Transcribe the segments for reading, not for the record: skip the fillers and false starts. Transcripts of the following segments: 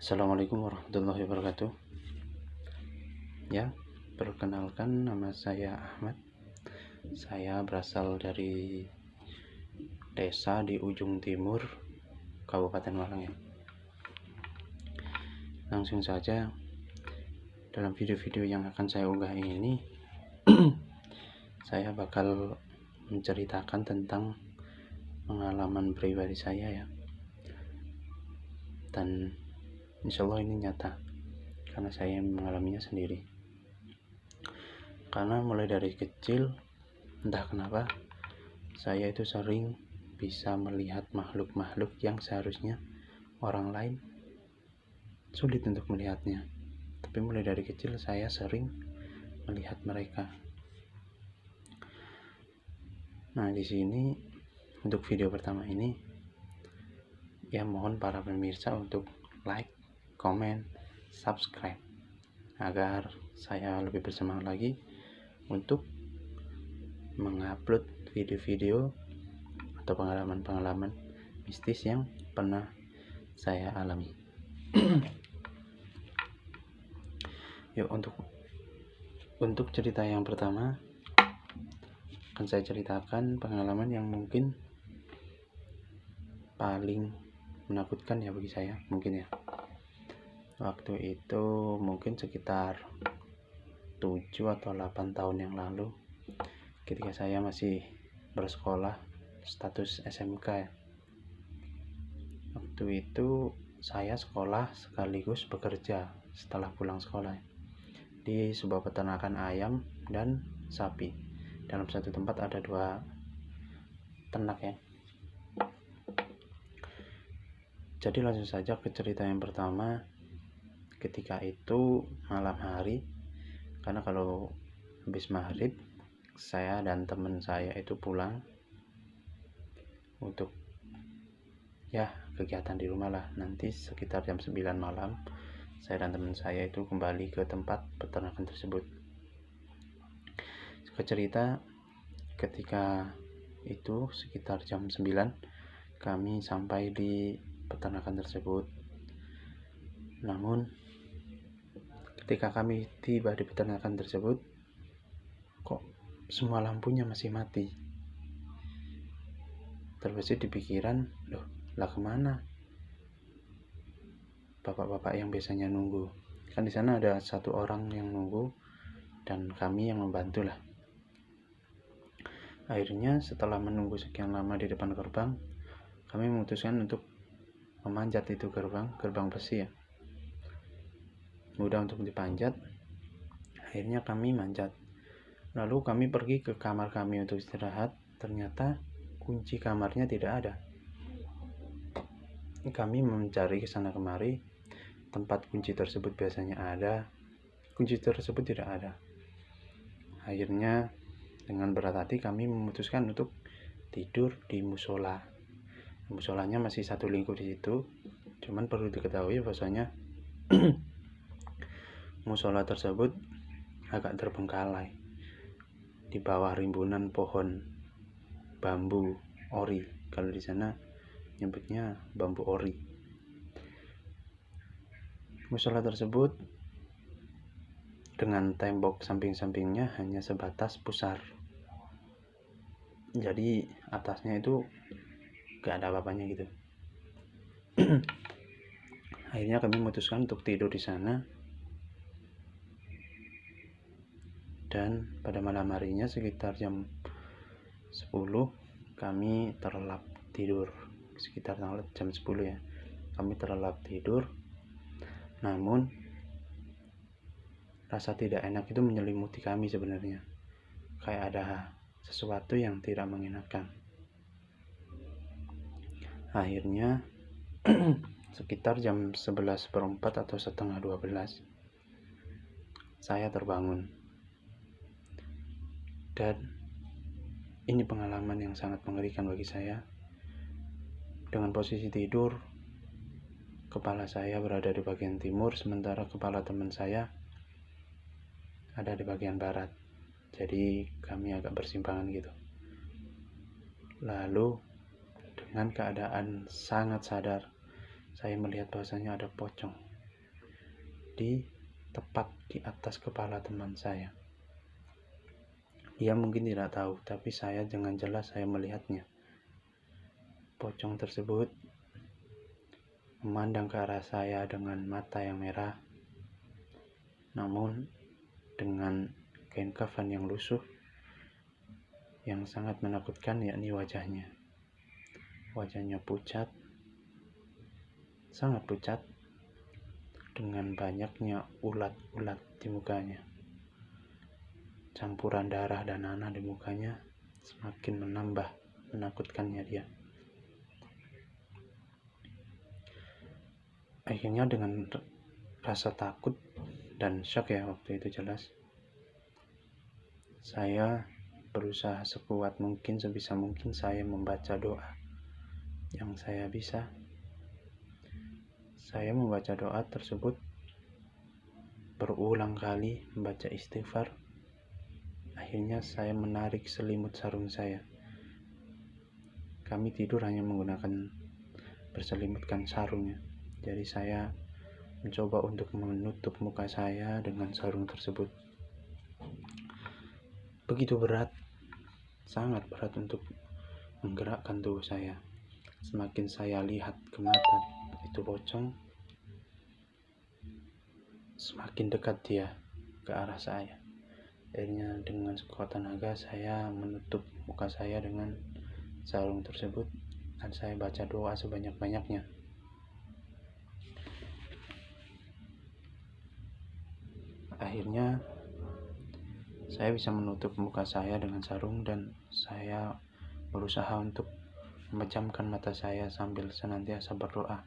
Assalamualaikum warahmatullahi wabarakatuh. Ya, perkenalkan, nama saya Ahmad. Saya berasal dari desa di ujung timur Kabupaten Malang ya. Langsung saja, dalam video-video yang akan saya unggah ini saya bakal menceritakan tentang pengalaman pribadi saya ya. Dan insya Allah ini nyata karena saya mengalaminya sendiri. Karena mulai dari kecil, entah kenapa saya itu sering bisa melihat makhluk-makhluk yang seharusnya orang lain sulit untuk melihatnya. Tapi mulai dari kecil saya sering melihat mereka. Nah, di sini untuk video pertama ini ya, mohon para pemirsa untuk like, komen, subscribe agar saya lebih bersemangat lagi untuk mengupload video-video atau pengalaman-pengalaman mistis yang pernah saya alami. Yuk, untuk cerita yang pertama akan saya ceritakan pengalaman yang mungkin paling menakutkan ya bagi saya, mungkin ya. Waktu itu mungkin sekitar 7 atau 8 tahun yang lalu, ketika saya masih bersekolah status SMK ya. Waktu itu saya sekolah sekaligus bekerja setelah pulang sekolah di sebuah peternakan ayam dan sapi. Dalam satu tempat ada 2 ternak ya. Jadi langsung saja ke cerita yang pertama. Ketika itu malam hari, karena kalau habis maghrib saya dan teman saya itu pulang untuk ya kegiatan di rumah lah. Nanti sekitar jam 9 malam saya dan teman saya itu kembali ke tempat peternakan tersebut. Cerita ketika itu sekitar jam 9 kami sampai di peternakan tersebut. Namun ketika kami tiba di peternakan tersebut, kok semua lampunya masih mati. Terbesit di pikiran, loh lah kemana bapak-bapak yang biasanya nunggu? Kan di sana ada 1 orang yang nunggu dan kami yang membantu lah. Akhirnya setelah menunggu sekian lama di depan gerbang, kami memutuskan untuk memanjat itu gerbang besi ya. Mudah untuk dipanjat. Akhirnya kami manjat. Lalu kami pergi ke kamar kami untuk istirahat. Ternyata kunci kamarnya tidak ada. Kami mencari ke sana kemari. Tempat kunci tersebut biasanya ada, kunci tersebut tidak ada. Akhirnya dengan berat hati kami memutuskan untuk tidur di musola. Musolanya masih 1 lingkup di situ. Cuman perlu diketahui bahwasanya musola tersebut agak terbengkalai di bawah rimbunan pohon bambu ori. Kalau di sana nyebutnya bambu ori. Musola tersebut dengan tembok samping-sampingnya hanya sebatas pusar. Jadi atasnya itu gak ada apa-apanya gitu. Akhirnya kami memutuskan untuk tidur di sana. Dan pada malam harinya sekitar jam 10 kami terlelap tidur. Sekitar jam 10 ya, kami terlelap tidur. Namun rasa tidak enak itu menyelimuti kami sebenarnya. Kayak ada sesuatu yang tidak mengenakan. Akhirnya sekitar jam 11:04 atau setengah 12 saya terbangun. Dan ini pengalaman yang sangat mengerikan bagi saya. Dengan posisi tidur, kepala saya berada di bagian timur, sementara kepala teman saya ada di bagian barat. Jadi kami agak bersimpangan gitu. Lalu dengan keadaan sangat sadar, saya melihat bahwasanya ada pocong tepat di atas kepala teman saya. Dia mungkin tidak tahu, tapi saya dengan jelas saya melihatnya. Pocong tersebut memandang ke arah saya dengan mata yang merah, namun dengan kain kafan yang lusuh yang sangat menakutkan, yakni wajahnya. Wajahnya pucat, sangat pucat, dengan banyaknya ulat-ulat di mukanya. Campuran darah dan nanah di mukanya semakin menambah menakutkannya dia. Akhirnya dengan rasa takut dan shock ya waktu itu jelas, saya berusaha sekuat mungkin, sebisa mungkin saya membaca doa yang saya bisa. Saya membaca doa tersebut berulang kali, membaca istighfar. Akhirnya saya menarik selimut sarung saya. Kami tidur hanya menggunakan berselimutkan sarungnya. Jadi saya mencoba untuk menutup muka saya dengan sarung tersebut. Begitu berat, sangat berat untuk menggerakkan tubuh saya. Semakin saya lihat ke mata itu pocong, semakin dekat dia ke arah saya. Akhirnya dengan sekuat tenaga saya menutup muka saya dengan sarung tersebut dan saya baca doa sebanyak-banyaknya. Akhirnya saya bisa menutup muka saya dengan sarung dan saya berusaha untuk memejamkan mata saya sambil senantiasa berdoa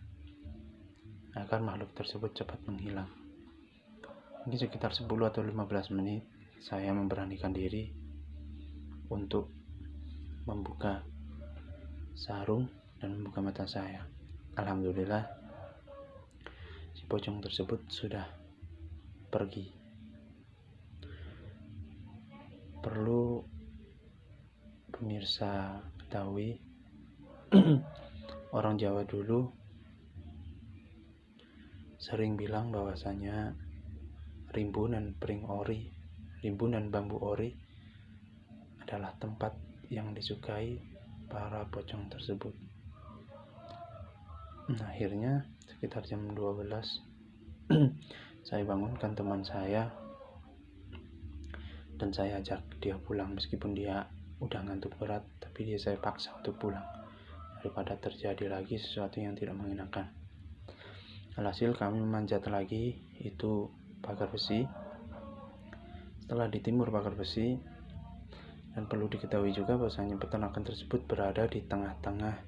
agar makhluk tersebut cepat menghilang. Mungkin sekitar 10 atau 15 menit saya memberanikan diri untuk membuka sarung dan membuka mata saya. Alhamdulillah si pocong tersebut sudah pergi. Perlu pemirsa ketahui, orang Jawa dulu sering bilang bahwasanya rimbunan bambu ori adalah tempat yang disukai para pocong tersebut. Akhirnya sekitar jam 12 saya bangunkan teman saya dan saya ajak dia pulang, meskipun dia udah ngantuk berat, tapi saya paksa untuk pulang daripada terjadi lagi sesuatu yang tidak mengenakan. Alhasil kami memanjat lagi itu pagar besi. Setelah ditimur pagar besi, dan perlu diketahui juga bahwasanya peternakan tersebut berada di tengah-tengah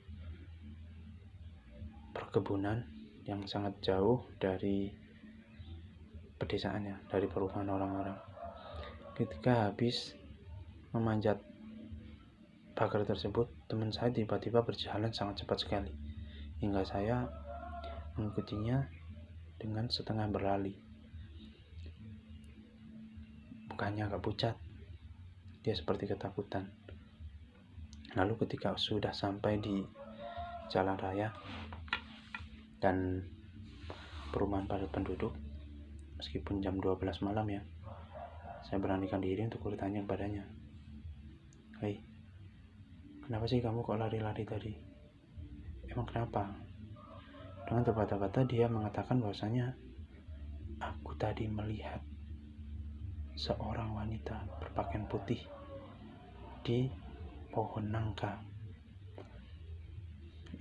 perkebunan yang sangat jauh dari pedesaannya, dari perumahan orang-orang. Ketika habis memanjat pagar tersebut, teman saya tiba-tiba berjalan sangat cepat sekali hingga saya mengikutinya dengan setengah berlari. Mukanya agak pucat, dia seperti ketakutan. Lalu ketika sudah sampai di jalan raya dan perumahan padat penduduk, meskipun jam 12 malam ya, saya beranikan diri untuk bertanya kepadanya, "Hei, kenapa sih kamu kok lari-lari tadi? Emang kenapa?" Dengan terbata-bata dia mengatakan bahwasanya, "Aku tadi melihat seorang wanita berpakaian putih di pohon nangka."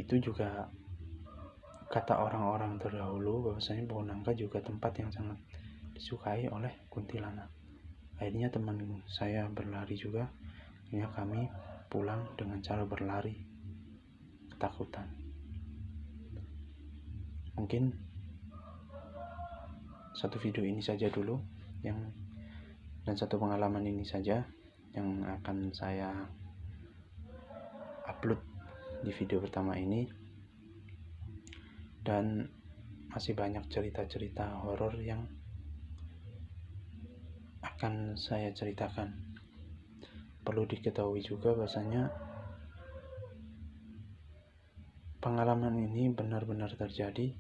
Itu juga kata orang-orang terdahulu bahwasanya pohon nangka juga tempat yang sangat disukai oleh kuntilanak. Akhirnya teman saya berlari juga. Akhirnya kami pulang dengan cara berlari ketakutan. Mungkin satu video ini saja dulu dan satu pengalaman ini saja yang akan saya upload di video pertama ini, dan masih banyak cerita-cerita horor yang akan saya ceritakan. Perlu diketahui juga bahwasanya pengalaman ini benar-benar terjadi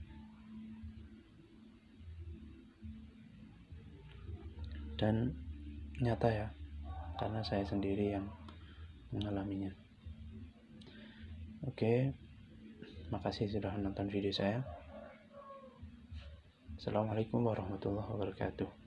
dan nyata ya, karena saya sendiri yang mengalaminya. Oke, makasih sudah menonton video saya. Assalamualaikum warahmatullahi wabarakatuh.